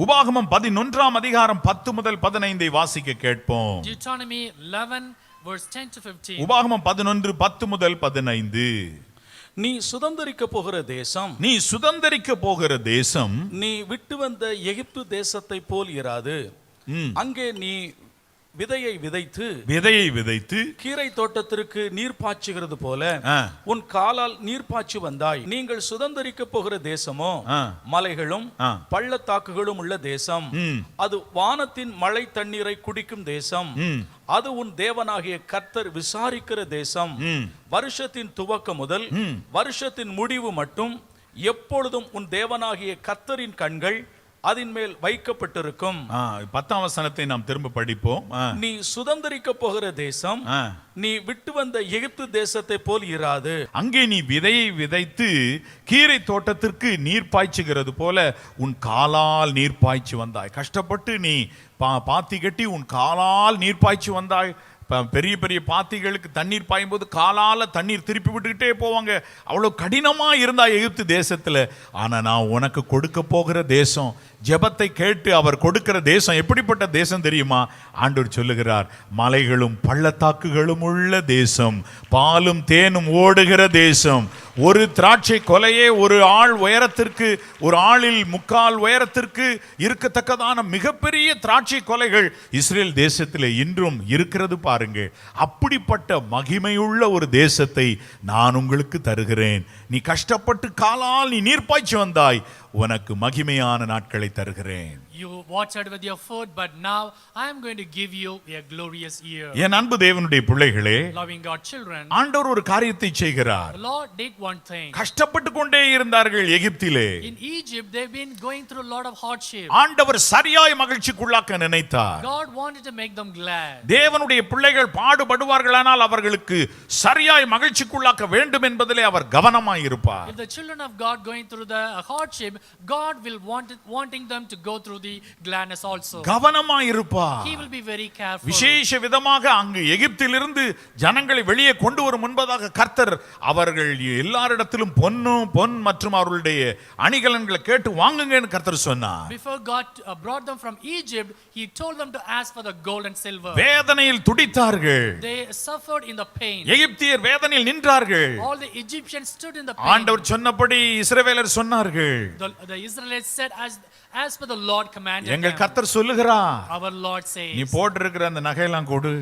உபாகமம் 11ஆம் அதிகாரம் 10 முதல் 15 வாசிக்க கேட்போம். Deuteronomy 11 verse 10 to 15. உபாகமம் 11 10 முதல் 15. நீ சுதந்தரிக்க போகிற தேசம் நீ விட்டு வந்த எகிப்து தேசத்தை போல் இராது. அங்கே நீ விதையை விதைத்து கீரை தோட்டத்திற்கு நீர் பாய்ச்சுகிறது போல உன் காலால் நீர் பாய்ச்சி வந்தாய். நீங்கள் சுதந்தரிக்க போகிற தேசமோ மலைகளும் பள்ளத்தாக்குகளும் உள்ள தேசம். அது வானத்தின் மழை தண்ணீரை குடிக்கும் தேசம். அது உன் தேவனாகிய கர்த்தர் விசாரிக்கிற தேசம். வருஷத்தின் துவக்கம் முதல் வருஷத்தின் முடிவு மட்டும் எப்பொழுதும் உன் தேவனாகிய கர்த்தரின் கண்கள் அதன் மேல் வைக்கப்பட்டிருக்கும். 10ஆம் வசனத்தை நாம் திரும்ப படிப்போம். நீ சுதந்தரிக்க போகிற தேசம் நீ விட்டு வந்த எகிப்து தேசத்தை போல் இராது. அங்கே நீ விதையை விதைத்து கீரை தோட்டத்திற்கு நீர் பாய்ச்சுகிறது போல உன் காலால் நீர் பாய்ச்சி வந்தாய். கஷ்டப்பட்டு நீ பாத்தி கட்டி உன் காலால் நீர் பாய்ச்சி வந்தாய். பெரிய பெரிய பாத்திகளுக்கு தண்ணீர் பாயும் போது காலால தண்ணீர் திருப்பி விட்டுக்கிட்டே போவாங்க. அவ்வளவு கடினமா இருந்தா எகிப்து தேசத்துல. ஆனா நான் உனக்கு கொடுக்க போகிற தேசம், ஜெபத்தை கேட்டு அவர் கொடுக்கிற தேசம் எப்படிப்பட்ட தேசம் தெரியுமா? ஆண்டவர் சொல்லுகிறார், மலைகளும் பள்ளத்தாக்குகளும் உள்ள தேசம், பாலும் தேனும் ஓடுகிற தேசம். ஒரு திராட்சை கொலையே ஒரு ஆள் உயரத்திற்கு, ஒரு ஆளில் 3/4 உயரத்திற்கு இருக்கத்தக்கதான மிகப்பெரிய திராட்சை கொலைகள் இஸ்ரேல் தேசத்தில் இன்றும் இருக்கிறது பாருங்க. அப்படிப்பட்ட மகிமையுள்ள ஒரு தேசத்தை நான் உங்களுக்கு தருகிறேன். நீ கஷ்டப்பட்டு காலால் நீ நீர் பாய்ச்சி வந்தாய், உனக்கு மகிமையான நாட்களை தருகிறேன். You watered with your foot, but now I am going to give you a glorious year. என் அன்பு தேவனுடைய பிள்ளைகளே, loving God children, ஆண்டவர் ஒரு காரியத்தை செய்கிறார். the Lord did one thing. கஷ்டப்பட்டு கொண்டே இருந்தார்கள் எகிப்திலே. In Egypt they've been going through a lot of hardship. ஆண்டவர் சரியாய் மகிழ்ச்சிக்குள்ளாக்க நினைத்தார். God wanted to make them glad. தேவனுடைய பிள்ளைகள் பாடுபடுவார்களானால் அவர்களுக்கு சரியாய் மகிழ்ச்சிக்குள்ளாக்க வேண்டும் என்பதிலே அவர் கவனமாய் இருப்பார். If the children of God going through the hardship, God will wanting them to go through the gladness also. கவனமாய் இருப்பார். He will be very careful. விசேஷ விதமாக அங்கு எகிப்திலிருந்து ஜனங்களை வெளியே கொண்டு வரும் முன்பதாக கர்த்தர் அவர்கள் எல்லாரிடத்திலும் பொன் மற்றும் அவர்களுடைய அணிகலன்களை கேட்டு வாங்குங்கன்னு கர்த்தர் சொன்னார். Before God brought them from Egypt, he told them to ask for the gold and silver. வேதனையில் துடித்தார்கள். They suffered in the pain. எகிப்தியர் வேதனையில் நின்றார்கள். All the Egyptians stood in the pain. ஆண்டவர் சொன்னபடி இஸ்ரவேலர் சொன்னார்கள். The Israelites said as per the Lord commanded them. எங்கள் கர்த்தர் சொல்லுகிறார், our Lord says, நீ போட்டிருக்கிற அந்த நகையெல்லாம் கொடு.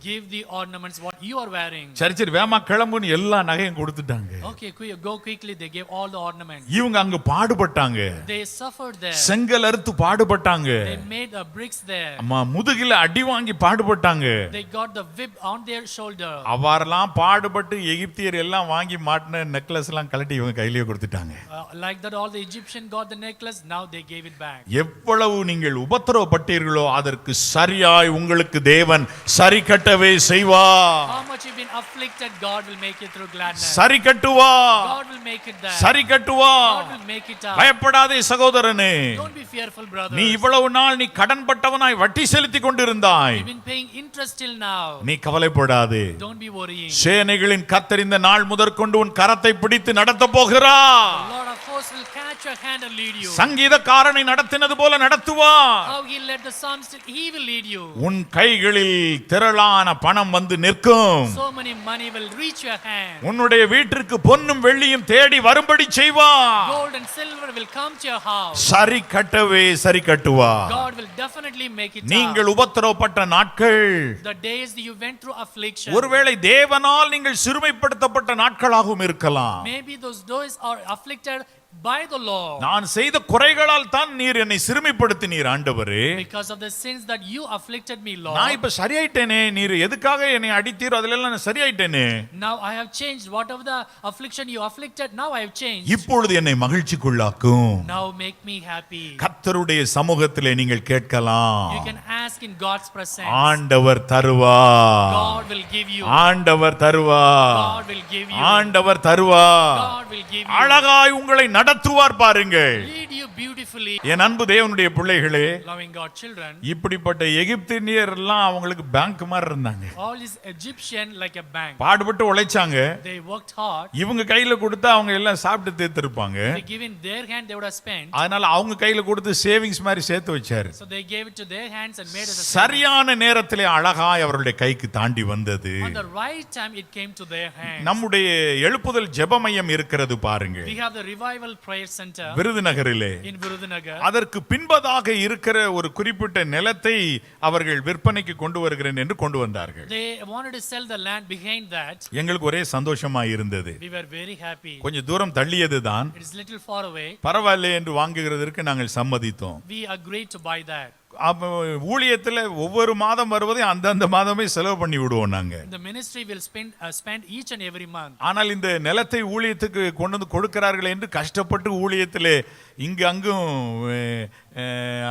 give the ornaments what you are wearing. சரி வேமா கிளம்புன்னு எல்லா நகையும் கொடுத்துட்டாங்க. Okay, go quickly. They gave all the ornaments. இவங்க அங்க பாடுபட்டாங்க. They suffered there. செங்கல் அறுத்து பாடுபட்டாங்க. They made bricks there. அம்மா முதுகில அடி வாங்கி பாடுபட்டாங்க. They got the whip on their shoulder. அவரெல்லாம் பாடுபட்டு எகிப்தியர் எல்லாம் வாங்கி மாட்டின நெக்லஸ் எல்லாம் கழட்டி இவங்க கையிலேயே கொடுத்துட்டாங்க. Like that all the Egyptian got the necklace, now they gave it back. எவ்வளவு நீங்கள் உபத்திரவப்பட்டீர்களோ அதற்கு சரியாய் உங்களுக்கு தேவன் சரி கட்டவே செய்வார். How much you've been afflicted, God will make it through gladness. சரி கட்டுவார். God will make it there. சரி கட்டுவார். God will make it up. பயப்படாதே சகோதரனே. Don't be fearful, brother. நீ இவ்வளவு நாள் நீ கடன்பட்டவனாய் வட்டி செலுத்திக் கொண்டிருந்தாய். You've been paying interest till now. நீ கவலைப்படாதே. Don't be worrying. சேனைகளின் கர்த்தர் இந்த நாள் முதற்கொண்டு உன் கரத்தை பிடித்து நடத்த போகிறார். The Lord of hosts will catch your hand and lead you. சங்கீதக்காரனை நடத்தினது போல நடத்துவார். How he led the psalmist, he will lead you. உன் கைகளில் திரளான பணம் வந்து நிற்கும். So many money will reach your hand. உன்னுடைய வீட்டிற்கு பொன்னும் வெள்ளியும் தேடி வரும்படி செய்வார். Gold and silver will come to your house. சரி கட்டவே சரி கட்டுவார். God will definitely make it. நீங்கள் உபத்திரவப்பட்ட நாட்கள், the days that you went through affliction, ஒருவேளை தேவனால் நீங்கள் சிறுமைப்படுத்தப்பட்ட நாட்களாகவும் இருக்கலாம். maybe those days are afflicted by the Lord. நான் செய்த குறைகளால் தான் நீர் என்னை சிறுமைப்படுத்தினீர் ஆண்டவரே. Because of the sins that you afflicted me, Lord. நான் இப்ப சரியாயிட்டேனே. நீர் எதுக்காக என்னை அடித்தீரோ அதெல்லாம் நான் சரியாயிட்டேனே. Now I have changed. Whatever the affliction you afflicted, now I have changed. இப்பொழுது என்னை மகிழ்ச்சிக்குள்ளாக்கும். Now make me happy. கர்த்தருடைய சமூகத்திலே நீங்கள் கேட்கலாம். You can ask ask in God's presence. ஆண்டவர் தருவார். God will give you. ஆண்டவர் தருவார். God will give you. ஆண்டவர் தருவார். God will give you. அழகாய் உங்களை நடத்துவார் பாருங்கள். Lead you beautifully. என் அன்பு தேவனுடைய பிள்ளைகளே, Loving God children. இப்படிப்பட்ட எகிப்தியர் எல்லாம் அவங்களுக்கு பேங்க் மாதிரி இருந்தாங்க. All is Egyptian like a bank. பாடுபட்டு உழைச்சாங்க. They worked hard. இவங்க கையில கொடுத்தா அவங்க எல்லாம் சாப்பிட்டு தீர்த்திருப்பாங்க. They give in their hand, they would have spent. அதனால அவங்க கையில கொடுத்து சேவிங்ஸ் மாதிரி சேர்த்து வச்சாரு. So they gave it to their hands and made as a சரியான நேரத்திலே அழகாய் அவருடைய கைக்கு தாண்டி வந்தது. on the right time it came to their hands. நம்முடைய எழுப்புதல் ஜெப மையம் இருக்கிறது பாருங்க. We have the revival prayer center விருதுநகரிலே. in Virudhunagar. அதற்கு பின்பதாக இருக்கிற ஒரு குறிப்பிட்ட நிலத்தை அவர்கள் விற்பனைக்கு கொண்டு வருகிறேன் என்று கொண்டு வந்தார்கள். They wanted to sell the land behind that. எங்களுக்கு ஒரே சந்தோஷமா இருந்தது. We were very happy. கொஞ்சம் தூரம் தள்ளியதுதான். It is little far away. பரவாயில்லை என்று வாங்குகிறதற்கு நாங்கள் சம்மதித்தோம். We agreed to buy that. ஊழியத்துல ஒவ்வொரு மாதம் வருவதை அந்தந்த மாதமே செலவு பண்ணி விடுவோம் நாங்க. The ministry will spend each and every month. ஆனால் இந்த நிலத்தை ஊழியத்துக்கு கொண்டு வந்து கொடுக்கிறார்கள் என்று கஷ்டப்பட்டு ஊழியத்திலே இங்கு அங்கும்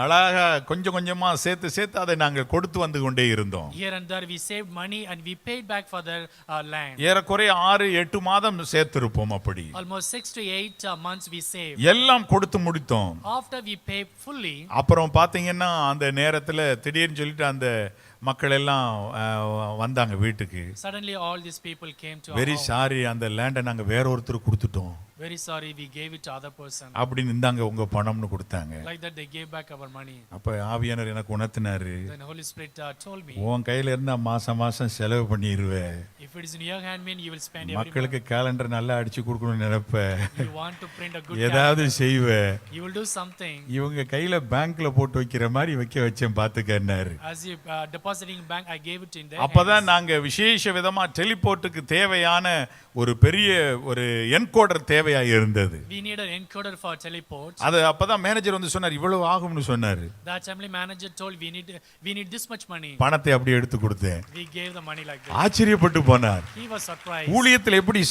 அழகா கொஞ்சம் கொஞ்சமா சேர்த்து அதை நாங்கள் கொடுத்து வந்து கொண்டே இருந்தோம். Here and there we saved money and we paid back for the land. ஏறக்குறைய 6-8 மாதம் சேர்த்திருப்போம் அப்படி. Almost 6 to 8 months we saved. எல்லாம் கொடுத்து முடித்தோம். After we paid fully. அப்புறம் பாத்தீங்கன்னா அந்த நேரத்துல திடீர்னு சொல்லிட்டு அந்த மக்கள் எல்லாம் வந்தாங்க வீட்டுக்கு. Suddenly all these people came to very sorry, அந்த லேண்டை நாங்க வேற ஒருத்தருக்கு கொடுத்துட்டோம். Very sorry, we gave it to other person. அப்படி நின்றாங்க, உங்க பணம்னு கொடுத்தாங்க. Like that they gave back our money. அப்ப ஆவியானவர் எனக்கு உணர்த்தினாரு. Then Holy Spirit told me. உன் கையில இருந்தா மாசம் மாசம் செலவு பண்ணிடுவே. If it is in your hand, mean you will spend every month. மக்களுக்கு கேலண்டர் நல்லா அடிச்சு கொடுக்கணும்னு நினைப்ப. You want to print a good ஏதாவது செய்வே. You will do something. இவங்க கையில பேங்க்ல போட்டு வைக்கிற மாதிரி வைக்க வச்சேன் பாத்துக்கன்னாரு. As you depositing bank, I gave it in their அப்பதான் நாங்க விசேஷ விதமா டெலிபோர்ட்டுக்கு தேவையான ஒரு பெரிய ஒரு என்கோடர் தேவையா இருந்தது. We need an encoder for teleports. அது அப்பதான் மேனேஜர் வந்து சொன்னார், இவ்வளவு ஆகும்னு சொன்னாரு. The assembly manager told we need this much money. பணத்தை அப்படியே எடுத்து கொடுத்தேன். We gave the money like that. ஆச்சரியப்பட்டு போனார். He was surprised. ஊழியத்தில் எப்படி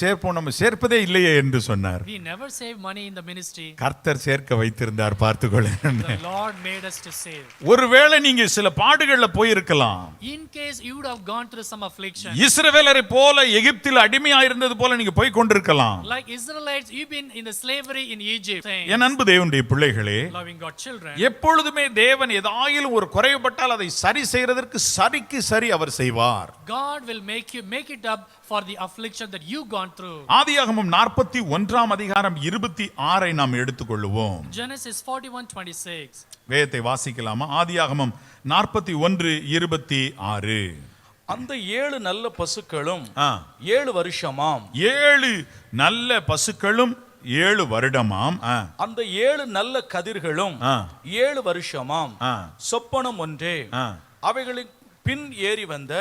சேர்ப்போம், நம்ம சேர்ப்பதே இல்லையே என்று சொன்னார். We never save money in the ministry. கர்த்தர் சேர்க்க வைத்திருந்தார், பார்த்துக்கொள்ளுங்க. The Lord made us to save. ஒருவேளை நீங்க சில பாடுகள்ல போயிருக்கலாம். In case you would have gone through some affliction. இஸ்ரவேலரை போல எகிப்தில் அடிமையா இருந்தது போல நீங்க போய் கொண்டிருக்கலாம். Like Israelites, you've been in the slavery in Egypt. என் அன்பு தேவனுடைய பிள்ளைகளே, Loving God children. எப்பொழுதுமே தேவன் ஏதாயிலும் ஒரு குறைபட்டால் அதை சரி செய்யறதற்கு சரிக்கு சரி அவர் செய்வார். God will make it up for the affliction that you gone through. ஆதியாகமம் 41 அதிகாரம் 26 நாம் எடுத்துக்கொள்வோம். Genesis 41:26. வேதத்தை வாசிக்கலாமா? ஆதியாகமம் 41:26. அந்த 7 நல்ல பசுக்களும் 7 வருஷமாம். 7 நல்ல பசுக்களும் 7 வருடமாம். அந்த 7 நல்ல கதிர்களும் 7 வருஷமாம். சொப்பனம் ஒன்றே. அவைகளின் பின் ஏறி வந்த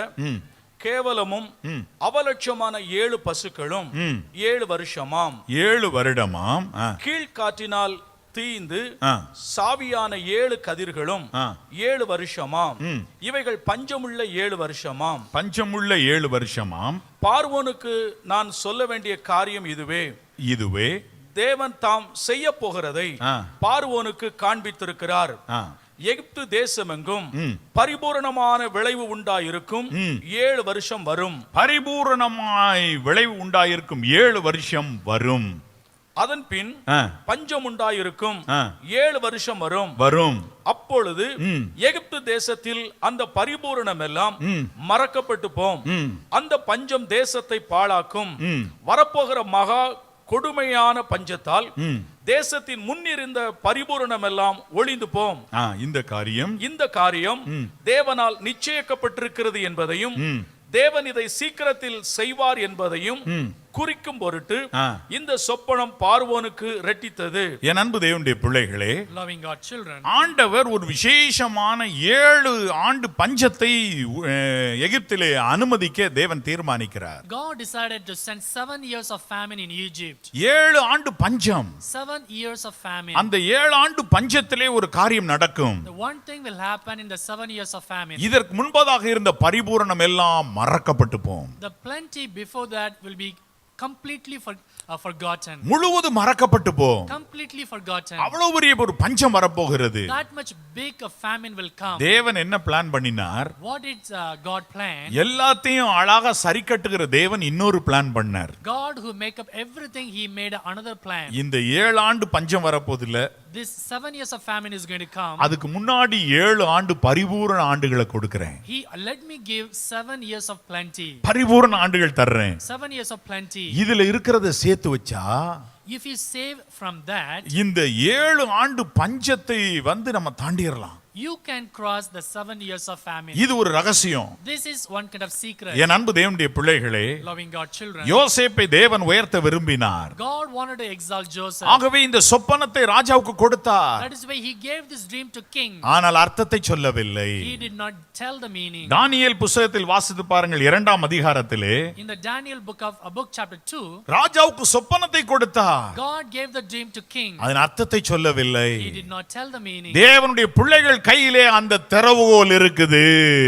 கேவலமும் அவலட்சமான 7 பசுக்களும் 7 வருஷமாம். 7 வருடமாம். கீழ்காற்றினால் தீந்து சாவியான 7 கதிர்களும் 7 வருஷமாம். இவைகள் பஞ்சமுள்ள 7 வருஷமாம். பஞ்சமுள்ள 7 வருஷமாம். பார்வோனுக்கு நான் சொல்ல வேண்டிய காரியம் இதுவே தேவன் தாம் செய்ய போகிறதை பார்வோனுக்கு காண்பித்திருக்கிறார். எகிப்து தேசமெங்கும் பரிபூரணமான விளைவு உண்டாயிருக்கும் 7 வருஷம் வரும். பரிபூரணமாய் விளைவு உண்டாயிருக்கும் 7 வருஷம் வரும். அதன் பின் பஞ்சம் உண்டாயிருக்கும் 7 வருஷம் வரும். அப்பொழுது எகிப்து தேசத்தில் அந்த பரிபூரணம் எல்லாம் மறக்கப்பட்டு போம். அந்த பஞ்சம் தேசத்தை பாழாக்கும். வரப்போகிற மகா கொடுமையான பஞ்சத்தால் தேசத்தின் முன்னிருந்த பரிபூரணம் எல்லாம் ஒளிந்து போம். இந்த காரியம் தேவனால் நிச்சயிக்கப்பட்டிருக்கிறது என்பதையும் தேவன் இதை சீக்கிரத்தில் செய்வார் என்பதையும் குறிக்கும் பொருட்டு இந்த சொப்பனம் பார்வோனுக்கு ரெட்டித்தது. என் அன்பு தேவனுடைய பிள்ளைகளே, Loving God children. ஆண்டவர் ஒரு விசேஷமான 7 ஆண்டு பஞ்சத்தை எகிப்திலே அனுமதிக்க தேவன் தீர்மானிக்கிறார். God decided to send 7 years of famine in Egypt. 7 ஆண்டு பஞ்சம். 7 years of famine. அந்த 7 ஆண்டு பஞ்சத்திலே ஒரு காரியம் நடக்கும். The one thing will happen in the 7 years of famine. இதற்கு முன்பதாக இருந்த பரிபூரணம் எல்லாம் மறக்கப்பட்டு போம். The plenty before that will be completely forgotten. முழுவதும் மறக்கப்பட்டு போம். Completely forgotten. அவ்வளவு பெரிய ஒரு பஞ்சம் வரப்போகிறது. That much big famine will come. தேவன் என்ன பிளான் பண்ணினார்? What did God plan? எல்லாத்தையும் அழகா சரி கட்டுகிற தேவன் இன்னொரு பிளான் பண்ணார். God who make up everything, he made another plan. இந்த 7 ஆண்டு பஞ்சம் வரப்போதில்ல. This 7 years of famine is going to come. அதுக்கு முன்னாடி 7 ஆண்டு பரிபூரண ஆண்டுகளை கொடுக்கிறேன். He let me give 7 years of plenty. பரிபூரண ஆண்டுகள் தர்றேன். 7 years of plenty. இதுல இருக்கிறத சேர்த்து வச்சா If you save from that, இந்த 7 ஆண்டு பஞ்சத்தை நம்ம தாண்டிரலாம். you can cross the 7 years of famine. இது ஒரு ரகசியம். This is one kind of secret. என் அன்பு தேவனுடைய பிள்ளைகளே, Loving God children. யோசேப்பை தேவன் உயர்த்த விரும்பினார். God wanted to exalt Joseph. ஆகவே இந்த சொப்பனத்தை ராஜாவுக்கு கொடுத்தார். That is why he gave this dream to king. ஆனால் அர்த்தத்தை சொல்லவில்லை. He did not tell the meaning. தானியேல் புத்தகத்தில் வாசித்து பாருங்கள் 2ஆம் அதிகாரத்திலே. In the Daniel book chapter 2, ராஜாவுக்கு சொப்பனத்தை கொடுத்தார். God gave the dream to king. அதன் அர்த்தத்தை சொல்லவில்லை. He did not tell the meaning. தேவனுடைய பிள்ளைகள் கையிலே அந்த திறவுகோல் இருக்குது.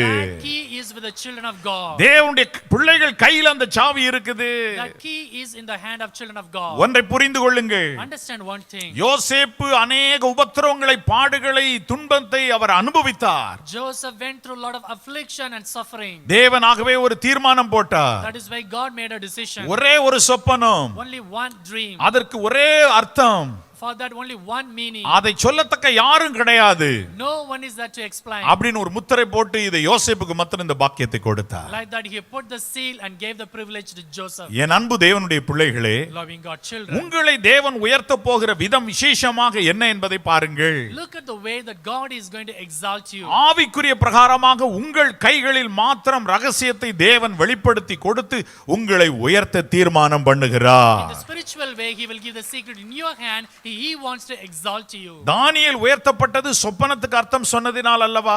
That key is with the children of God. தேவனுடைய பிள்ளைகள் கையில் அந்த சாவி இருக்குது. That key is in the hand of children of God. ஒன்றை புரிந்து கொள்ளுங்கள். Understand one thing. யோசேப்பு அநேக உபத்திரவங்களை, பாடுகளை, துன்பத்தை அவர் அனுபவித்தார். Joseph went through a lot of affliction and suffering. தேவனாகவே ஒரு தீர்மானம் போட்டார். That is why God made a decision. ஒரே ஒரு சொப்பனம், Only one dream. அதற்கு ஒரே அர்த்தம், For that only one meaning. அதை சொல்லத்தக்க யாரும் கிடையாது. No one is there to explain. அப்படின்னு ஒரு முத்திரை போட்டு இதை யோசேப்புக்கு மாத்திரம் இந்த பாக்கியத்தை கொடுத்தார். Like that he put the seal and gave the privilege to Joseph. என் அன்பு தேவனுடைய பிள்ளைகளே, Loving God children. உங்களை தேவன் உயர்த்த போகிற விதம் விசேஷமாக என்ன என்பதை பாருங்கள். Look at the way that God is going to exalt you. ஆவிக்குரிய பிரகாரமாக உங்கள் கைகளில் மாத்திரம் ரகசியத்தை தேவன் வெளிப்படுத்தி கொடுத்து உங்களை உயர்த்த தீர்மானம் In பண்ணுகிறார். the spiritual way, he will give the secret in your hand. He wants to exalt you. தானியேல் உயர்த்தப்பட்டது சொப்பனத்துக்கு அர்த்தம் சொன்னதினால் அல்லவா?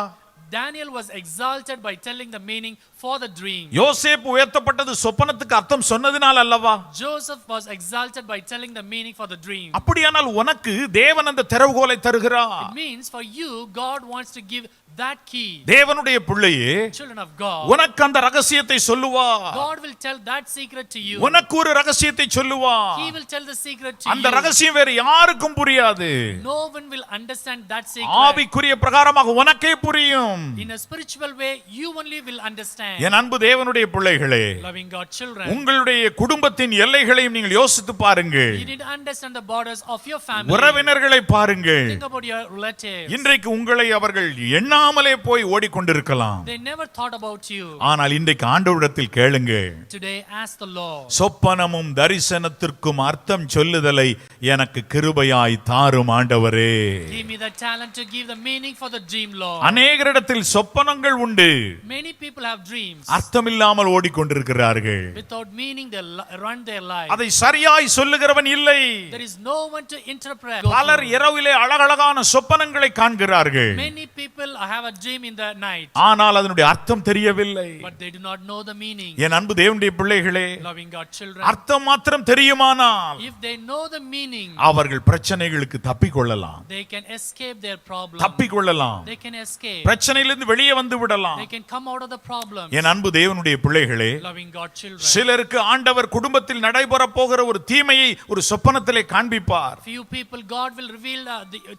Daniel was exalted by telling the meaning for the dream. யோசேப்பு உயர்த்தப்பட்டது சொப்பனத்துக்கு அர்த்தம் சொன்னதினால் அல்லவா? Joseph was exalted by telling the meaning for the dream. அப்படியானால் உனக்கு தேவன் அந்த திறவுகோலை தருகிறார். It means for you, God wants to give that key. தேவனுடைய பிள்ளையே, Children of God, உனக்கு அந்த ரகசியத்தை சொல்லுவார். God will tell that secret to you. உனக்கு ஒரு ரகசியத்தை சொல்லுவார். He will tell the secret to அந்த you. ரகசியம் வேற யாருக்கும் புரியாது. No one will understand that secret. ஆவிக்குரிய பிரகாரமாக உனக்கே புரியும். In a spiritual way, you only will understand. என் அன்பு தேவனுடைய பிள்ளைகளே, Loving God children, உங்களுடைய குடும்பத்தின் எல்லைகளையும் நீங்கள் யோசித்து பாருங்கள். you need to understand the borders of your family. உறவினர்களை பாருங்கள். Think about your relatives. இன்றைக்கு உங்களை அவர்கள் எண்ணாமலே போய் ஓடிக்கொண்டிருக்கலாம். They never thought about you. ஆனால் இன்றைக்கு ஆண்டவரிடத்தில் கேளுங்கள். Today ask the Lord. சொப்பனமும் தரிசனத்திற்கும் அர்த்தம் சொல்லுதலை எனக்கு கிருபையாய் தாரும் ஆண்டவரே. Give me the talent to give the meaning for the dream, Lord. அநேகரிடத்தில் சொப்பனங்கள் உண்டு. Many people have dreams. அர்த்தமில்லாமல் ஓடிக்கொண்டிருக்கிறார்கள். Without meaning, they run their life. அதை சரியாய் சொல்லுகிறவன் இல்லை. There is no one to interpret. பலர் இரவிலே அழகழகான சொப்பனங்களை காண்கிறார்கள். Many people have a dream in the night. ஆனால் அதனுடைய அர்த்தம் தெரியவில்லை. But they do not know the meaning. என் அன்பு தேவனுடைய பிள்ளைகளே, Loving God children, அர்த்தம் மாத்திரம் தெரியுமானால் if they know the meaning, அவர்கள் பிரச்சனைகளுக்கு தப்பிக்கொள்ளலாம். they can escape their problem. தப்பிக்கொள்ளலாம். They can escape. பிரச்சனையிலிருந்து வெளியே வந்து விடலாம். They can come out of the problem. என் அன்பு தேவனுடைய பிள்ளைகளே, Loving God children, சிலருக்கு ஆண்டவர் குடும்பத்தில் நடைபெற போகிற ஒரு தீமையை ஒரு சொப்பனத்திலே காண்பிப்பார். few people God will reveal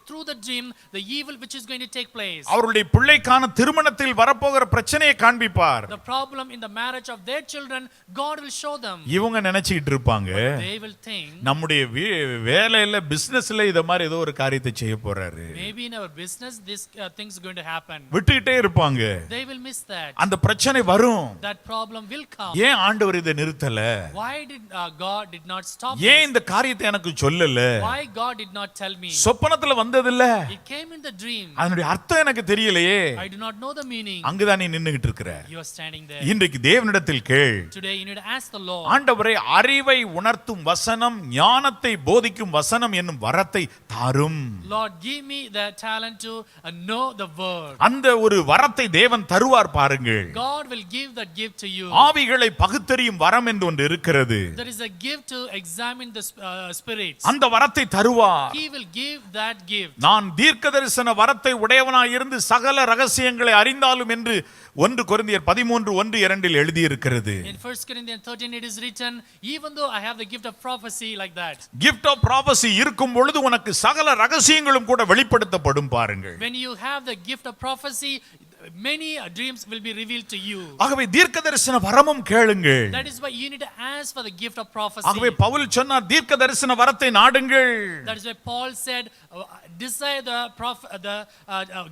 through the dream the evil which is going to take place. அவருடைய பிள்ளைக்கான திருமணத்தில் வரப்போகிற பிரச்சனையை காண்பிப்பார். The problem in the marriage of their children, God will show them. இவங்க நினைச்சிட்டு இருப்பாங்க, They will think நம்முடைய வேலையில பிசினஸ்ல இத மாதிரி ஏதோ ஒரு காரியத்தை செய்ய போறாரு. maybe in our business this things is going to happen. விட்டுக்கிட்டே இருப்பாங்க. They will miss that. அந்த பிரச்சனை வரும். That problem will come. ஏன் ஆண்டவர் இதை நிறுத்தல? Why did God did not stop ஏன் this? இந்த காரியத்தை எனக்கு சொல்லல? Why God did not tell me? சொப்பனத்துல வந்ததில்ல. It came in the dream. அதனுடைய அர்த்தம் எனக்கு தெரியலையே. I do not know the meaning. அங்கதான் நீ நின்னுகிட்டு இருக்கிற. You are standing there. இன்றைக்கு தேவனிடத்தில் கேள். Today you need to ask the Lord. ஆண்டவரே, அறிவை உணர்த்தும் வசனம், ஞானத்தை போதிக்கும் வசனம் என்னும் வரத்தை தாரும். Lord, give me the talent to know the word. அந்த ஒரு வரத்தை தேவன் தருவார் பாருங்கள். God will give that gift to you. ஆவிகளை பகுத்தறியும் வரம் என்று ஒன்று இருக்கிறது. There is a gift to examine the spirits. அந்த வரத்தை தருவார். He will give that gift. நான் தீர்க்கதரிசன வரத்தை உடையவனாய் இருந்து சகல ரகசியங்களை அறிந்தாலும் என்று 1 கொரிந்தியர் 13:1-2 எழுதியிருக்கிறது. In 1 Corinthians 13 it is written, even though I have the gift of prophecy like that. gift of prophecy இருக்கும் பொழுது உனக்கு சகல ரகசியங்களும் கூட வெளிப்படுத்தப்படும் பாருங்கள். When you have the gift of prophecy, many dreams will be revealed to you. ஆகவே தீர்க்கதரிசன வரமும் கேளுங்கள். That is why you need to ask for the gift of prophecy. ஆகவே பவுல் சொன்னார் தீர்க்கதரிசன வரத்தை நாடுங்கள். That is why Paul said, desire the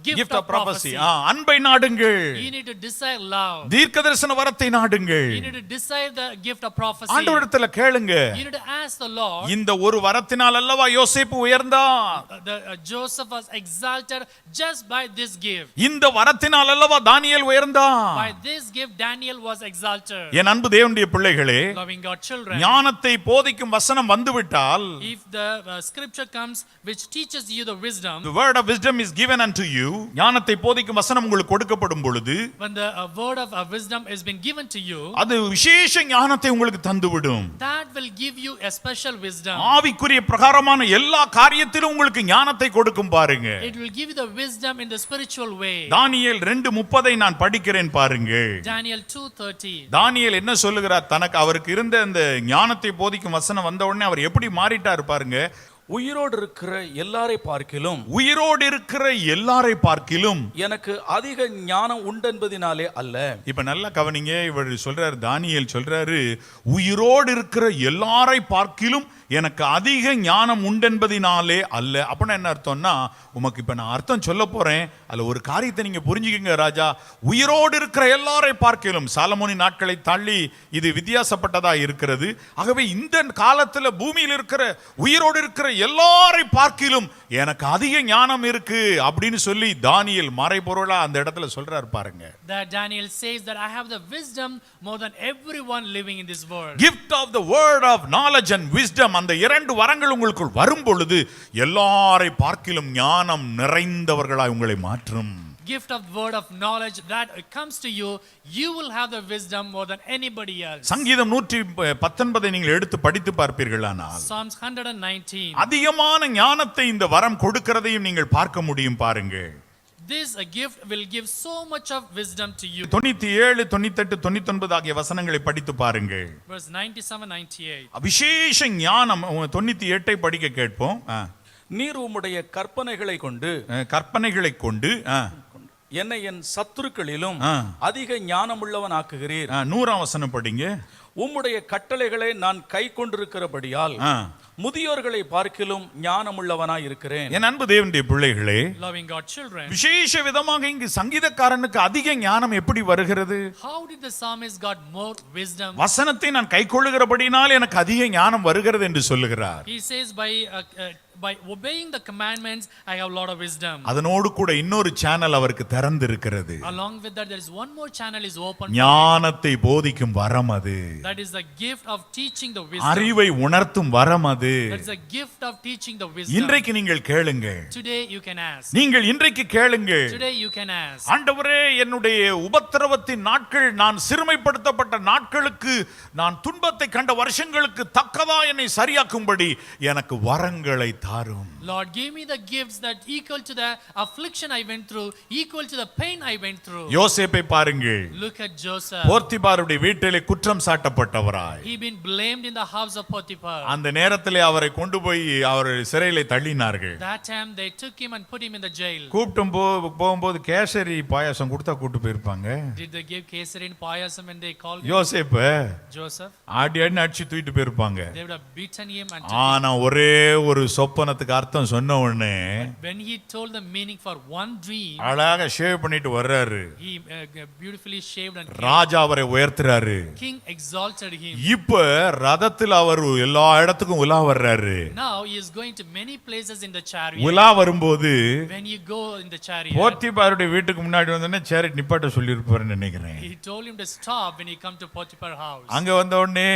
gift of prophecy. அன்பை நாடுங்கள். You need to desire love. தீர்க்கதரிசன வரத்தை நாடுங்கள். You need to desire the gift of prophecy. ஆண்டவரிடத்தில் கேளுங்க. You need to ask the Lord. இந்த ஒரு வரத்தினால் அல்லவா யோசேப்பு உயர்ந்தார். Joseph was exalted just by this gift. இந்த வரத்தினால் அல்லவா தானியேல் உயர்ந்தார். By this gift Daniel was exalted. என் அன்பு தேவனுடைய பிள்ளைகளே, Loving God children, ஞானத்தை போதிக்கும் வசனம் வந்துவிட்டால், if the scripture comes which teaches you the wisdom, the word of wisdom is given unto you, ஞானத்தை போதிக்கும் வசனம் உங்களுக்கு கொடுக்கப்படும் பொழுது, when the word of wisdom has been given to you, அது விசேஷ ஞானத்தை உங்களுக்கு தந்துவிடும். that will give you a special wisdom. ஆவிக்குரிய பிரகாரமான எல்லா காரியத்திலும் உங்களுக்கு ஞானத்தை கொடுக்கும் பாருங்க. It will give you the wisdom in the spiritual way. தானியேல் 2:30 நான் படிக்கிறேன் பாருங்கள். Daniel 2:30. தானியேல் என்ன சொல்லுகிறார்? தனக்கு அவருக்கு இருந்த அந்த ஞானத்தை போதிக்கும் வசனம் வந்த உடனே அவர் எப்படி மாறிட்டார் பாருங்க. உயிரோடு இருக்கிற எல்லாரை பார்க்கிலும் எனக்கு அதிக ஞானம் உண்டென்பதினாலே அல்ல. இப்ப நல்லா கவனிங்க, இவர் சொல்றாரு, தானியேல் சொல்றாரு, உயிரோடு இருக்கிற எல்லாரை பார்க்கிலும் எனக்கு அதிக ஞானம் உண்டென்பதினாலே அல்ல. அப்படின்னா என்ன அர்த்தம்னா, உமக்கு இப்ப நான் அர்த்தம் சொல்ல போறேன், அதுல ஒரு காரியத்தை நீங்க புரிஞ்சுக்கங்க ராஜா. உயிரோடு இருக்கிற எல்லாரை பார்க்கிலும், சாலமோனின் நாட்களை தள்ளி இது வித்தியாசப்பட்டதா இருக்கிறது. ஆகவே இந்த காலத்துல பூமியில் இருக்கிற உயிரோடு இருக்கிற எல்லாரை பார்க்கிலும் எனக்கு அதிக ஞானம் இருக்கு அப்படின்னு சொல்லி தானியேல் மறைபொருளா அந்த இடத்துல சொல்றாரு பாருங்க. That Daniel says that I have the wisdom more than everyone living in this world. Gift of the word of knowledge and wisdom, அந்த இரண்டு வரங்கள் உங்களுக்குள் வரும் பொழுது எல்லாரை பார்க்கிலும் ஞானம் நிறைந்தவர்களாய் உங்களை மாற்றும். Gift of word of knowledge that comes to you, you will have the wisdom more than anybody else. சங்கீதம் 119 நீங்கள் எடுத்து படித்து பார்ப்பீர்களானால், Psalms 119, அதிகமான ஞானத்தை இந்த வரம் கொடுக்கிறதையும் நீங்கள் பார்க்க முடியும் பாருங்கள். This gift will give so much of wisdom to you. 97, 98, 99 ஆகிய வசனங்களை படித்து பாருங்கள். Verse 97, 98. விசேஷ ஞானம் 98 படிக்க கேட்போம். நீர் உம்முடைய கற்பனைகளை கொண்டு என்னை என் சத்துருக்களிலும் அதிக ஞானமுள்ளவன் ஆக்குகிறீர். 100ஆம் வசனம் படிங்க. உம்முடைய கட்டளைகளை நான் கை கொண்டிருக்கிறபடியால் முதியோர்களை பார்க்கிலும் ஞானமுள்ளவனாய் இருக்கிறேன். என் அன்பு தேவனுடைய பிள்ளைகளே, Loving God children, விசேஷ விதமாக இங்கு சங்கீதக்காரனுக்கு அதிக ஞானம் எப்படி வருகிறது? How did the psalmist got more wisdom? வசனத்தை நான் கைக்கொள்ளுகிறபடினால் எனக்கு அதிக ஞானம் வருகிறது என்று சொல்லுகிறார். He says by obeying the commandments I have a lot of wisdom. அதனோடு கூட இன்னொரு சேனல் அவருக்கு திறந்திருக்கிறது. Along with that there is one more channel is open. ஞானத்தை போதிக்கும் வரம் அது. That is the gift of teaching the wisdom. அறிவை உணர்த்தும் வரம் அது. That is the gift of teaching the wisdom. இன்றைக்கு நீங்கள் கேளுங்கள். Today you can ask. நீங்கள் இன்றைக்கு கேளுங்கள். Today you can ask. ஆண்டவரே, என்னுடைய உபத்திரவத்தின் நாட்கள், நான் சிறுமைப்படுத்தப்பட்ட நாட்களுக்கு, நான் துன்பத்தை கண்ட வருஷங்களுக்கு தக்கதா என்னை சரியாக்கும்படி எனக்கு வரங்களை தாரும். Lord, give me the gifts that equal to the affliction I went through, equal to the pain I went through. யோசேப்பை பாருங்கள். Look at Joseph. போர்த்திபாருடைய வீட்டிலே குற்றம் சாட்டப்பட்டவராய், He been blamed in the house of Potiphar. அந்த நேரத்திலே அவரை கொண்டு போய் அவர் சிறையிலே தள்ளினார்கள். That time they took him and put him in the jail. கூப்பிட்டும் போகும்போது கேசரி பாயாசம் கொடுத்தா கூட்டு போயிருப்பாங்க. Did they give kesari and payasam when they called him? யோசேப்பு Joseph, ஆடி அடிச்சு தூக்கிட்டு போயிருப்பாங்க. they would have beaten him and ஆனா ஒரே ஒரு சொப்பனத்துக்கு அர்த்தம் சொன்ன உடனே, when he told the meaning for one dream, அழகாக ஷேவ் பண்ணிட்டு வர்றாரு. he beautifully shaved and ராஜா அவரை உயர்த்துறாரு. king exalted him. இப்ப ரதத்துல அவர் எல்லா இடத்துக்கும் உலா வர்றாரு. Now he is going to many places in the chariot. உலா வரும்போது When you go in the chariot, போர்த்திபாருடைய வீட்டுக்கு முன்னாடி வந்தோடனே சேரிட் நிப்பாட்ட சொல்லியிருப்பாருன்னு நினைக்கிறேன். he told him to stop when he come to Potiphar house. அங்க வந்த உடனே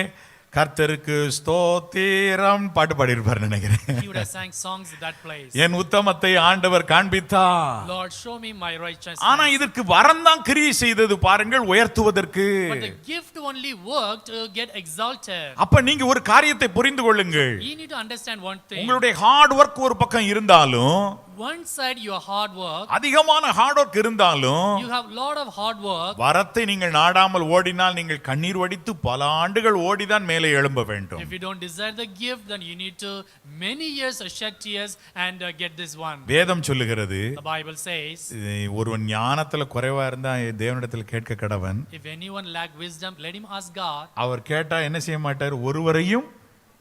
கர்த்தருக்கு ஸ்தோத்திரம் பாட்டு பாடி இருப்பாரு நினைக்கிறேன். He would have sang songs at that place. என் உத்தமத்தை ஆண்டவர் காண்பித்தார். Lord, show me my righteousness. ஆனா இதற்கு வரம் தான் கிரியை செய்தது பாருங்கள், உயர்த்துவதற்கு. But the gift only worked to get exalted. அப்ப நீங்க ஒரு காரியத்தை புரிந்து கொள்ளுங்கள். You need to understand one thing. உங்களுடைய ஹார்ட் ஒர்க் ஒரு பக்கம் இருந்தாலும், one side your hard work, அதிகமான ஹார்ட் ஒர்க் இருந்தாலும் you have lot of hard work. வரத்தை நீங்கள் நாடாமல் ஓடினால் நீங்கள் கண்ணீர் வடித்து பல ஆண்டுகள் ஓடிதான் மேலே எழும்ப வேண்டும். If you don't desire the gift, then you need to many years shed tears and get this one. வேதம் சொல்லுகிறது, The Bible says, ஒருவன் ஞானத்துல குறைவா இருந்தா தேவனிடத்தில் கேட்க கடவன். if anyone lack wisdom, let him ask God. அவர் கேட்டா என்ன செய்ய மாட்டார்? ஒருவரையும்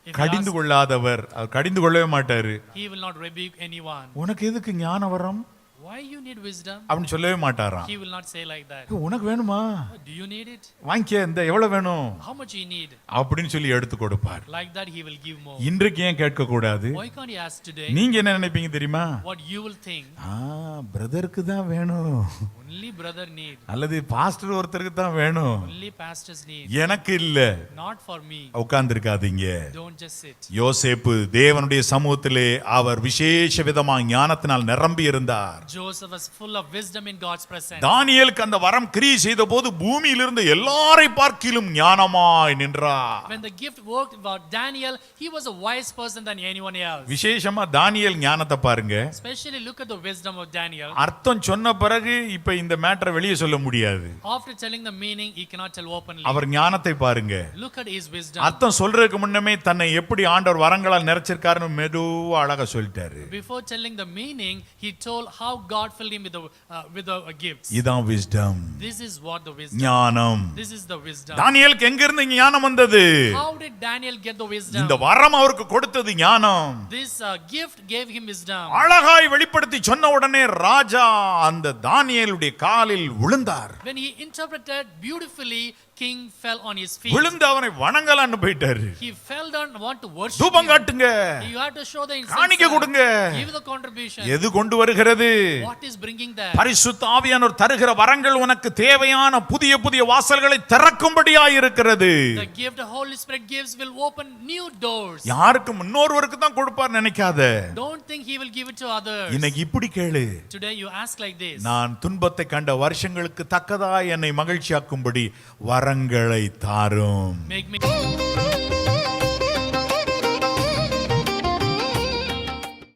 If he கடிந்து asks, கொள்ளாதவர், அவர் கடிந்து கொள்ளவே மாட்டாரு. he will not rebuke anyone. உனக்கு எதுக்கு ஞான வரம் Why you need wisdom? அப்படின்னு சொல்லவே மாட்டாராம். He will not say like that. உனக்கு வேணுமா? Do you need it? வாங்கிக்க, இந்த எவ்வளவு வேணும் How much you need? அப்படின்னு சொல்லி எடுத்து கொடுப்பார். Like that he will give more. இன்றைக்கு ஏன் கேட்க கூடாது? Why can't you ask today? நீங்க என்ன நினைப்பீங்க தெரியுமா? What you will think? பிரதருக்கு தான் வேணும், Only brother need. அல்லது பாஸ்டர் ஒருத்தருக்கு தான் வேணும், Only pastors need. எனக்கு இல்ல. Not for me. உட்கார்ந்து இருக்காதீங்க. Don't just sit. யோசேப்பு தேவனுடைய சமூகத்திலே அவர் விசேஷ விதமாக ஞானத்தினால் நிரம்பி இருந்தார். Joseph was full of wisdom in God's presence. தானியேலுக்கு அந்த வரம் கிரியை செய்த போது பூமியிலிருந்து எல்லாரை பார்க்கிலும் ஞானமாய் நின்றார். When the gift worked about Daniel, he was a wise person than anyone else. விசேஷமா தானியேல் ஞானத்தை பாருங்க. Especially look at the wisdom of Daniel. அர்த்தம் சொன்ன பிறகு இப்ப இந்த மேட்டரை வெளியே சொல்ல முடியாது. After telling the meaning, he cannot tell openly. அவர் ஞானத்தை பாருங்க. Look at his wisdom. அர்த்தம் சொல்றதுக்கு முன்னமே தன்னை எப்படி ஆண்டவர் வரங்களால் நிறைச்சிருக்காருன்னு மெதுவா அழகா சொல்லிட்டாரு. Before telling the meaning, he told how God filled him with the gifts. இதான் wisdom. This is what the wisdom. ஞானம். This is the wisdom. தானியேலுக்கு எங்க இருந்து ஞானம் வந்தது? How did Daniel get the wisdom? இந்த வரம் அவருக்கு கொடுத்தது ஞானம். This gift gave him wisdom. அழகாய் வெளிப்படுத்தி சொன்ன உடனே ராஜா அந்த தானியேலுடைய காலில் விழுந்தார். When he interpreted beautifully, king fell on his feet. விழுந்து அவனை வணங்கலான்னு போயிட்டாரு. He fell down and want to worship. தூபம் காட்டுங்க. You have to show the காணிக்கை incense. கொடுங்க. Give the contribution. எது கொண்டு வருகிறது? What is bringing that? பரிசுத்த ஆவியானவர் தருகிற வரங்கள் உனக்கு தேவையான புதிய புதிய வாசல்களை திறக்கும்படியாய் இருக்கிறது. The gift the Holy Spirit gives will open new doors. யாருக்கு முன்னோருக்கு தான் கொடுப்பார் நினைக்காத. Don't think he will give it to others. இன்னைக்கு இப்படி கேளு. Today you ask like this. நான் துன்பத்தை கண்ட வருஷங்களுக்கு தக்கதாய் என்னை மகிழ்ச்சியாக்கும்படி வரங்களை தாரும். Make me